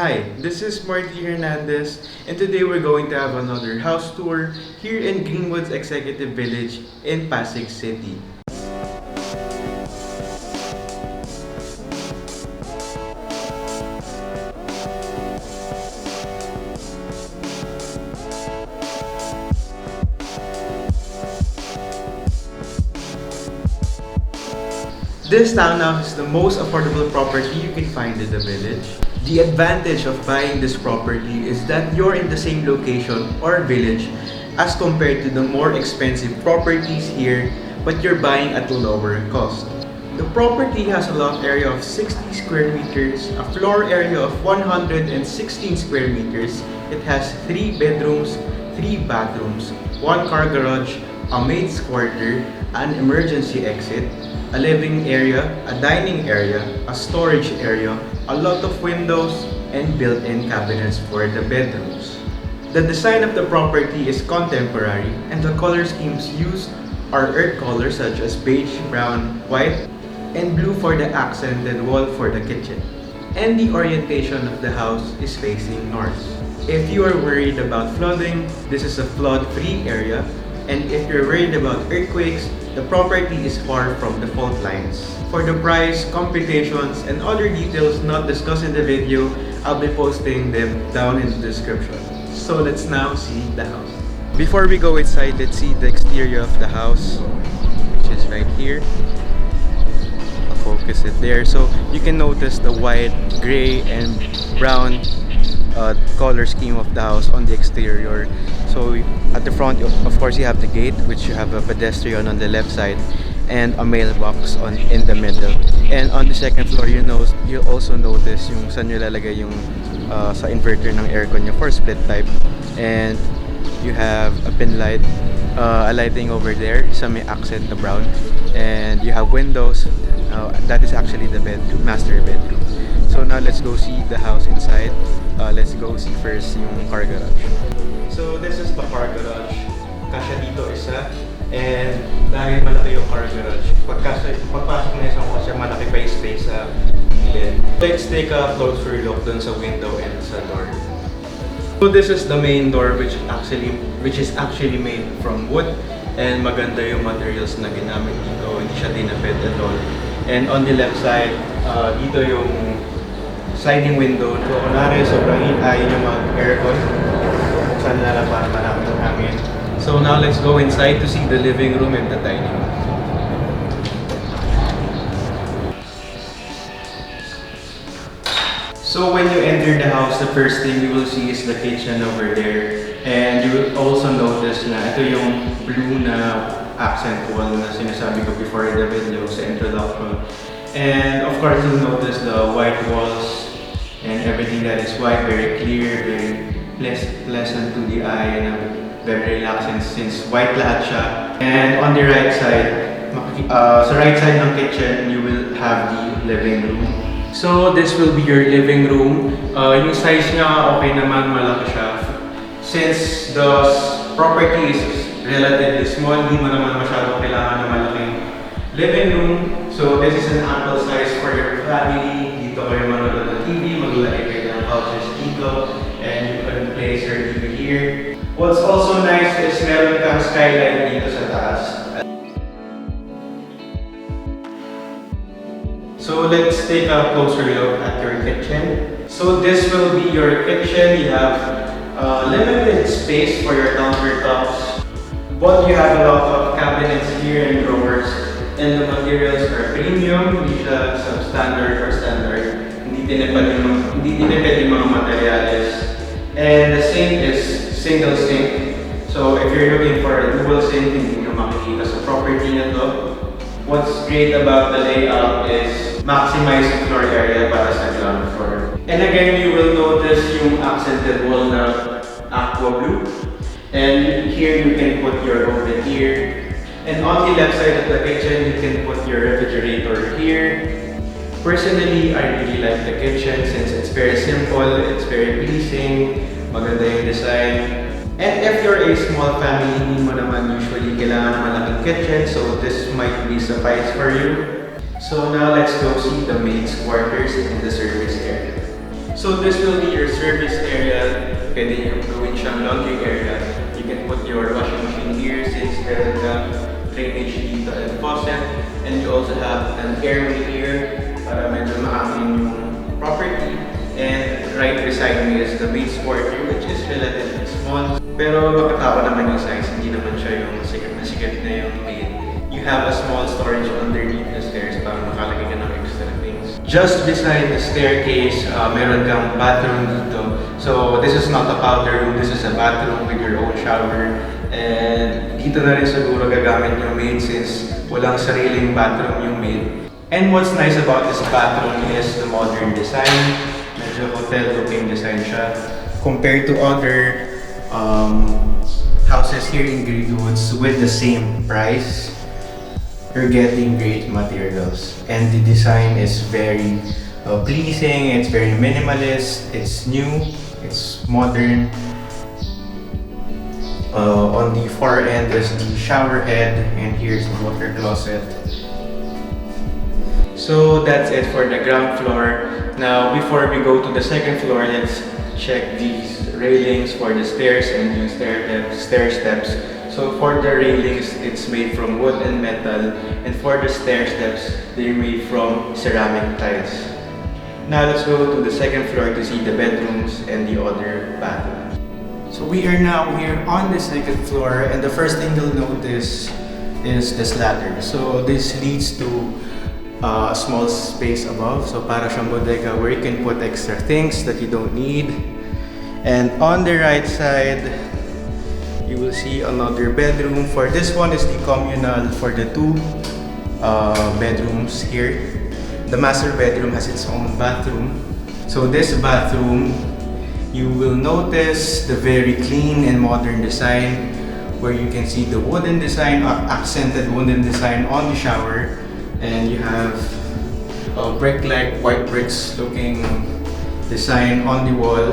Hi, this is Marty Hernandez, and today we're going to have another house tour here in Greenwoods Executive Village in Pasig City. This townhouse is the most affordable property you can find in the village. The advantage of buying this property is that you're in the same location or village as compared to the more expensive properties here, but you're buying at a lower cost. The property has a lot area of 60 square meters, a floor area of 116 square meters. It has 3 bedrooms, 3 bathrooms, 1 car garage, a maid's quarter, an emergency exit, a living area, a dining area, a storage area, a lot of windows, and built-in cabinets for the bedrooms. The design of the property is contemporary, and the color schemes used are earth colors such as beige, brown, white, and blue for the accented wall for the kitchen. And the orientation of the house is facing north. If you are worried about flooding, this is a flood-free area. And if you're worried about earthquakes, the property is far from the fault lines. For the price, computations, and other details not discussed in the video, I'll be posting them down in the description. So let's now see the house. Before we go inside, let's see the exterior of the house, which is right here. I'll focus it there. So you can notice the white, gray, and brown color scheme of the house on the exterior. So at the front, of course, you have the gate, which you have a pedestrian on the left side and a mailbox in the middle. And on the second floor, you also notice yung saan nyo lalagay yung sa inverter ng aircon nyo for split type. And you have a pin light, a lighting over there, sa may accent na brown. And you have windows. That is actually the bedroom, master bedroom. So now let's go see the house inside. Let's go see first yung car garage. So this is the car garage. Kasya dito isa. And dahil malaki yung car garage, pagpasok na isang kasya, malaki pa yung space sa gilid. Let's take a closer look dun sa window and sa door. So this is the main door which is actually made from wood. And maganda yung materials na ginamit dito. Hindi siya tinapid at all. And on the left side, dito yung sliding window. So, kunwari, sobrang hinayin yung mga aircon. Buksan na lang para marami ng hangin. So, now let's go inside to see the living room and the dining room. So, when you enter the house, the first thing you will see is the kitchen over there. And you will also notice na ito yung blue na accent wall na sinasabi ko before the video sa introduction. And of course, you'll notice the white walls and everything that is white, very clear, very pleasant to the eye, and very relaxing since white lahat siya. And on the right side, sa right side ng kitchen, you will have the living room. So this will be your living room. Yung size niya, okay naman, malaki siya. Since the property is relatively small, hindi mo naman masyadong kailangan ng malaking living room. So this is an ample size for your family. Dito kayo manonood ng TV, maglalagay kayo ng couches dito, and you can place your TV here. What's also nice is meron kang skylight dito sa taas. So let's take a closer look at your kitchen. So this will be your kitchen. You have limited space for your countertops, but you have a lot of cabinets here and drawers. And the materials are premium, hindi siya substandard or standard. Hindi tinipid yung mga materials. And the sink is single sink. So if you're looking for a dual sink, hindi nyo makikita sa property na to. What's great about the layout is maximizing floor area para sa ground floor. And again, you will notice yung accented wall na aqua blue. And here you can put your oven here. And on the left side of the kitchen, you can put your refrigerator here. Personally, I really like the kitchen since it's very simple, it's very pleasing, maganda yung design. And if you're a small family, hindi mo naman usually kailangan ng malaking kitchen, so this might be suffice for you. So now let's go see the maid's quarters in the service area. So this will be your service area. Pwede yung gawin siyang laundry area. You can put your washing machine here since there's a drainage dito and faucet. And you also have an airway here para medyo maangin yung property. And right beside me is the maid's quarter, which is relatively small. Pero makatao naman yung size, hindi naman siya yung sikat na yung maid. You have a small storage underneath the stairs para makalagay ka ng extra things. Just beside the staircase, meron kang bathroom dito. So this is not a powder room, this is a bathroom with your own shower. And dito na rin siguro gagamit yung maid since walang sariling bathroom yung maid. And what's nice about this bathroom is the modern design. Medyo hotel-looking design siya. Compared to other houses here in Greenwoods with the same price, you're getting great materials. And the design is very pleasing, it's very minimalist, it's new, it's modern. On the far end is the shower head, and here's the water closet. So that's it for the ground floor. Now before we go to the second floor, let's check these railings for the stairs and yung stair steps. So for the railings, it's made from wood and metal, and for the stair steps, they're made from ceramic tiles. Now let's go to the second floor to see the bedrooms and the other bathrooms. So we are now here on the second floor, and the first thing you'll notice is this ladder. So this leads to a small space above, so para siyang bodega where you can put extra things that you don't need. And on the right side, you will see another bedroom. For this one is the communal for the two bedrooms here. The master bedroom has its own bathroom. So this bathroom, you will notice the very clean and modern design where you can see the wooden design, accented wooden design on the shower. And you have a brick-like white bricks looking design on the wall.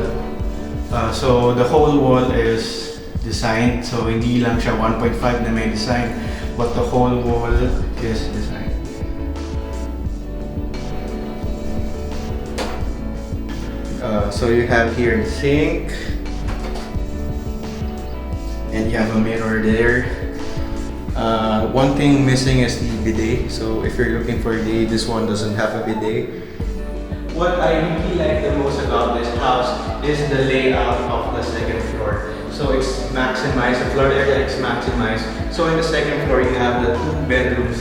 So the whole wall is designed, so hindi lang siya 1.5 na may design, but the whole wall is designed. So you have here the sink, and you have a mirror there. One thing missing is the bidet. So if you're looking for a bidet, this one doesn't have a bidet. What I really like the most about this house is the layout of the second floor. So it's maximized, the floor area is maximized. So in the second floor, you have the two bedrooms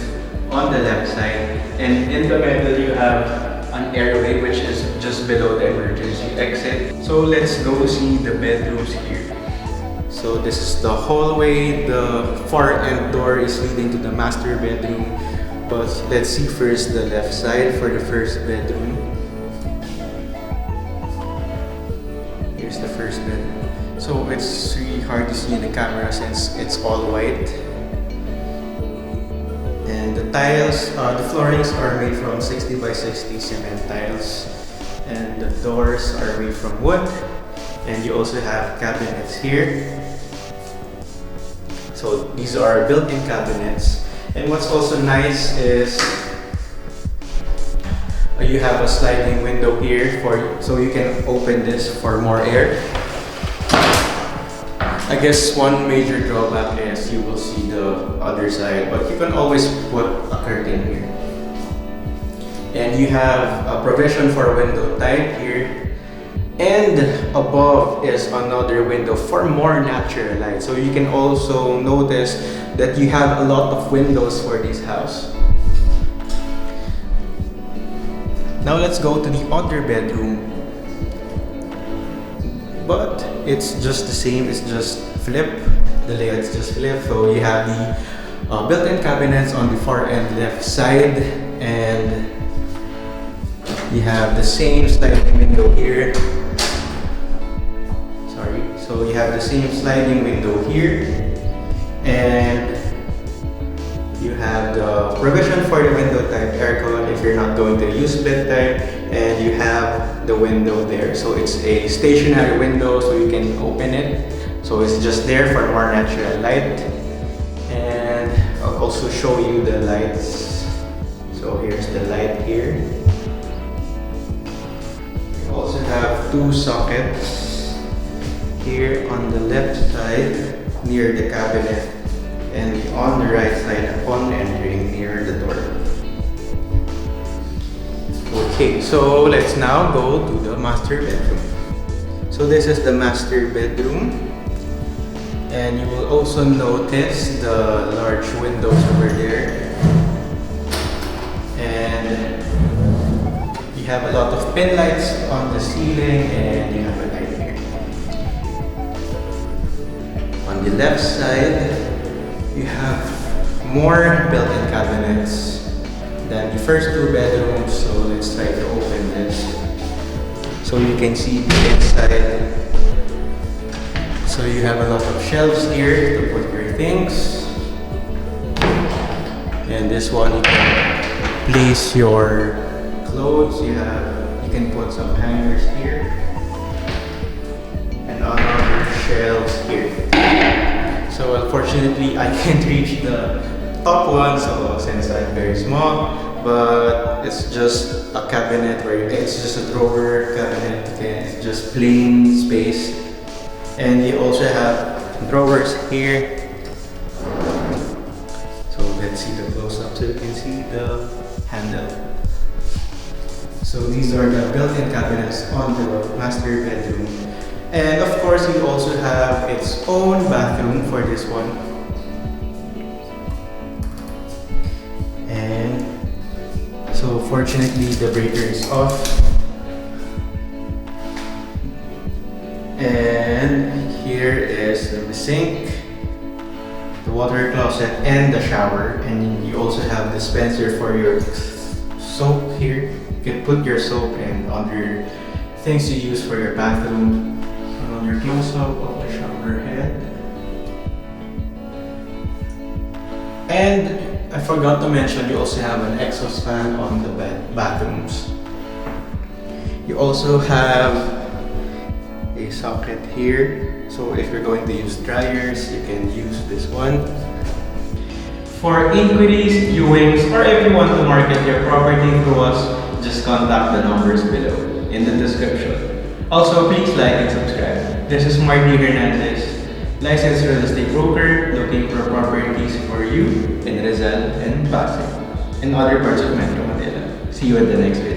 on the left side, and in the middle you have an airway which is just below the emergency exit. So let's go see the bedrooms here. So this is the hallway. The far end door is leading to the master bedroom. But let's see first the left side for the first bedroom. Here's the first bedroom. So it's really hard to see in the camera since it's all white. And the tiles, the floorings are made from 60 by 60 cement tiles. And the doors are made from wood. And you also have cabinets here. So these are built-in cabinets. And what's also nice is you have a sliding window here so you can open this for more air. I guess one major drawback is you will see the other side, but you can always put a curtain here. And you have a provision for window type here. And above is another window for more natural light. So you can also notice that you have a lot of windows for this house. Now let's go to the other bedroom. But it's just the same, it's just flip. The layout's just flip. So you have the built-in cabinets on the far end left side, and you have the same sliding window here. So you have the same sliding window here, and you have the provision for the window type aircon if you're not going to use split type, and you have the window there. So it's a stationary window, so you can open it. So it's just there for more natural light. And I'll also show you the lights. So here's the light here. You also have two sockets here on the left side near the cabinet and on the right side upon entering near the door. Okay, so let's now go to the master bedroom. So this is the master bedroom, and you will also notice the large windows over there, and you have a lot of pin lights on the ceiling, and you have a light here. On the left side, you have more built-in cabinets than the first two bedrooms, so let's try to open this so you can see the inside. So you have a lot of shelves here to put your things, and this one you can place your clothes. You can put some hangers here and other shelves here. So unfortunately I can't reach the top one, so since I'm very small, but it's just a cabinet where it's just a drawer cabinet. Okay, it's just plain space, and you also have drawers here. So let's see the close-up so you can see the handle. So these are the built-in cabinets on the master bedroom, and of course you also have its own bathroom for this one. And so fortunately the breaker is off, and here is the sink, the water closet, and the shower. And you also have dispenser for your soap here. You can put your soap and other things you use for your bathroom. And on your close-up of the shower head. And I forgot to mention, you also have an exhaust fan on the bathrooms. You also have a socket here, so if you're going to use dryers, you can use this one. For inquiries, viewings, or if you want to market your property through us, just contact the numbers below in the description. Also, please like and subscribe. This is Marty Hernandez, licensed real estate broker, looking for properties for you in Rizal and Pasig and other parts of Metro Manila. See you in the next video.